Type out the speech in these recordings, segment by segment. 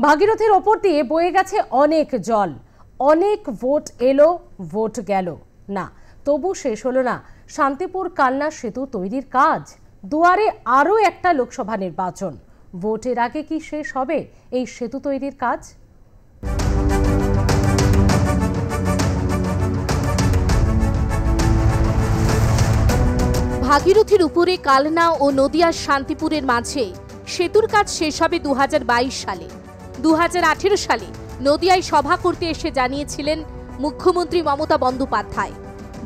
ভাগীরথীর ওপর দিয়ে বয়ে গেছে অনেক জল, অনেক ভোট এলো ভোট গেল না, তবু শেষ হলো না শান্তিপুর কালনা সেতু তৈরির কাজ। দুয়ারে আরও একটা লোকসভা নির্বাচন, ভোটের আগে কি শেষ হবে এই সেতু তৈরির কাজ? ভাগীরথীর উপরে কালনা ও নদিয়ার শান্তিপুরের মাঝে সেতুর কাজ শেষ হবে 2022 সালে। 2018 সালে নদিয়ায় সভা করতে এসে জানিয়েছিলেন মুখ্যমন্ত্রী মমতা বন্দ্যোপাধ্যায়,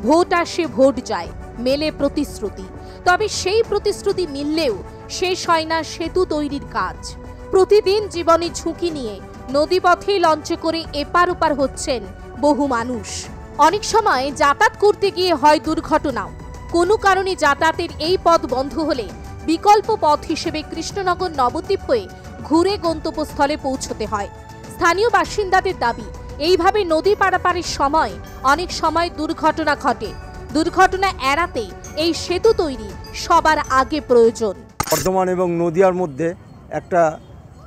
ভোট আসে ভোট যায়, মেলে প্রতিশ্রুতি। তবে সেই প্রতিশ্রুতি মিললেও শেষ হয় না সেতু তৈরির কাজ। প্রতিদিন জীবনে ঝুঁকি নিয়ে নদীপথে লঞ্চে করে এপার ওপার হচ্ছেন বহু মানুষ। অনেক সময় যাতায়াত করতে গিয়ে হয় দুর্ঘটনাও। কোনো কারণে যাতায়াতের এই পথ বন্ধ হলে বিকল্প পথ হিসেবে কৃষ্ণনগর নবদ্বীপ হয়ে ঘুরে গন্তব্যস্থলে পৌঁছতে হয়। স্থানীয় বাসিন্দাদের দাবি, এইভাবে নদী পারাপারের সময় অনেক সময় দুর্ঘটনা ঘটে। দুর্ঘটনা এড়াতে এই সেতু তৈরি সবার আগে প্রয়োজন। বর্ধমান এবং নদিয়ার মধ্যে একটা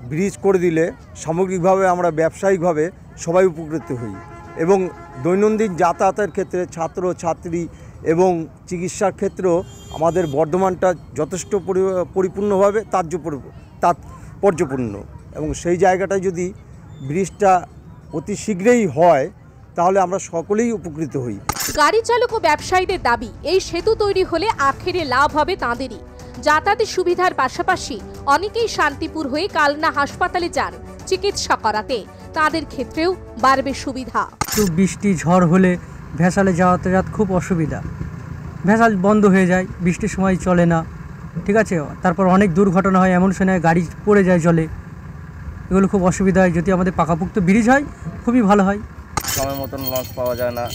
ব্রিজ করে দিলে সামগ্রিকভাবে আমরা ব্যবসায়িকভাবে সবাই উপকৃত হই এবং দৈনন্দিন যাতায়াতের ক্ষেত্রে ছাত্র ছাত্রী এবং চিকিৎসার ক্ষেত্রেও আমাদের বর্ধমানটা যথেষ্ট পরিপূর্ণভাবে তাৎপর্যপূর্ণ এবং সেই জায়গাটায় যদি ব্রিজটা অতি শীঘ্রই হয় তাহলে আমরা সকলেই উপকৃত হই। গাড়ি চালক ও ব্যবসায়ীদের দাবি, এই সেতু তৈরি হলে আখেরে লাভ হবে তাঁদেরই। যাতায়াতের সুবিধার পাশাপাশি অনেকেই শান্তিপুর হয়ে কালনা হাসপাতালে যান চিকিৎসা করাতে, তাদের ক্ষেত্রেও বাড়বে সুবিধা। বৃষ্টি ঝড় হলে ভেসালে যাতায়াত খুব অসুবিধা, ভেসাল বন্ধ হয়ে যায়, বৃষ্টির সময় চলে না, ঠিক আছে। তারপর অনেক দুর্ঘটনা হয়, এমন সময় গাড়ি পড়ে যায় জলে, এগুলো খুব অসুবিধা হয়। যদি আমাদের পাকাপোক্ত ব্রিজ হয় খুবই ভালো হয়। সময় মতন লঞ্চ পাওয়া যায় না,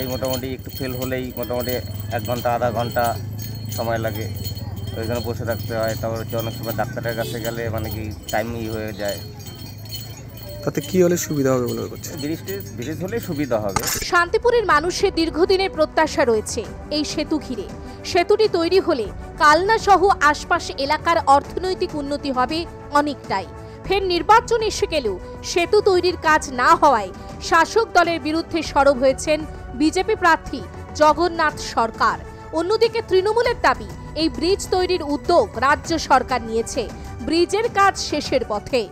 এই মোটামুটি একটু ফেল হলেই মোটামুটি 1 ঘন্টা আধা ঘন্টা সময় লাগে, ওইখানে বসে থাকতে হয়। তারপর হচ্ছে অনেক সময় ডাক্তারের কাছে গেলে মানে কি টাইমই হয়ে যায়। তাতে কি হলে সুবিধা হবে বলে হচ্ছে? ব্রিজ হলে সুবিধা হবে। শান্তিপুরের মানুষের দীর্ঘদিনের প্রত্যাশা রয়েছে এই সেতু ঘিরে। সেতুটি তৈরি হলে কালনা সহ আশপাশ এলাকার অর্থনৈতিক উন্নতি হবে অনেকটাই। ফের নির্বাচন এসে গেলেও সেতু তৈরির কাজ না হওয়ায় শাসক দলের বিরুদ্ধে সরব হয়েছেন বিজেপি প্রার্থী জগন্নাথ সরকার। অন্যদিকে তৃণমূলের দাবি, এই ব্রিজ তৈরির উদ্যোগ রাজ্য সরকার নিয়েছে, ব্রিজের কাজ শেষের পথে।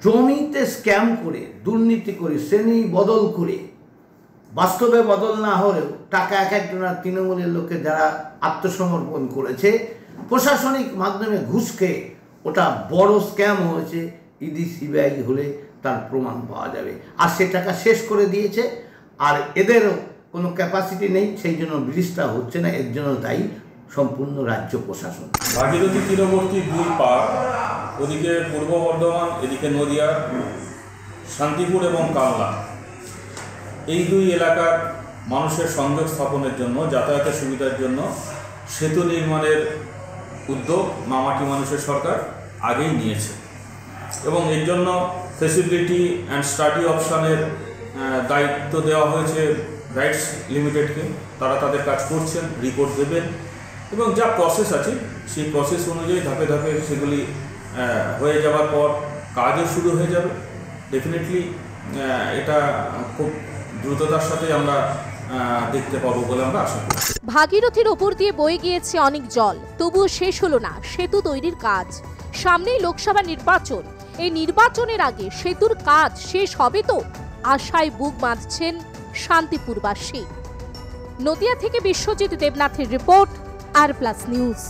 জমিতে স্ক্যাম করে, দুর্নীতি করে, শ্রেণী বদল করে, বাস্তবে বদল না হলেও টাকা এক একজনের তৃণমূলের লোকে যারা আত্মসমর্পণ করেছে, প্রশাসনিক মাধ্যমে ঘুষ খেয়ে ওটা বড় স্ক্যাম হয়েছে। ইডি সিবিআই হলে তার প্রমাণ পাওয়া যাবে। আর সে টাকা শেষ করে দিয়েছে, আর এদেরও কোনো ক্যাপাসিটি নেই, সেই জন্য ব্রিজটা হচ্ছে না। এর জন্য দায়ী সম্পূর্ণ রাজ্য প্রশাসন। ভাগীরথী তীরবর্তী 2 পার, ওদিকে পূর্ব বর্ধমান, এদিকে নদিয়া, শান্তিপুর এবং কালনা, এই 2 এলাকার মানুষের সংযোগ স্থাপনের জন্য, যাতায়াতের সুবিধার জন্য সেতু নির্মাণের উদ্যোগ মামাটি মানুষের সরকার আগেই নিয়েছে এবং এর জন্য ফেসিলিটি অ্যান্ড স্টাডি অপশানের দায়িত্ব দেওয়া হয়েছে রাইটস লিমিটেডকে। তারা তাদের কাজ করছেন, রিপোর্ট দেবেন এবং যা প্রসেস আছে সেই প্রসেস অনুযায়ী ধাপে ধাপে সেগুলি হয়ে যাওয়ার পর কাজও শুরু হয়ে যাবে। ডেফিনেটলি এটা খুব দ্রুততার সাথে আমরা দেখতে পাবো বলে আমরা আশা করি। ভাগীরথীর ওপর দিয়ে বয়ে গিয়েছে অনেক জল, তবুও শেষ হলো না সেতু তৈরির কাজ। সামনেই লোকসভা নির্বাচন, এই নির্বাচনের আগে সেতুর কাজ শেষ হবে তো, আশায় বুক বাঁধছেন শান্তিপুরবাসী। নদিয়া থেকে বিশ্বজিৎ দেবনাথের রিপোর্ট, আর প্লাস নিউজ।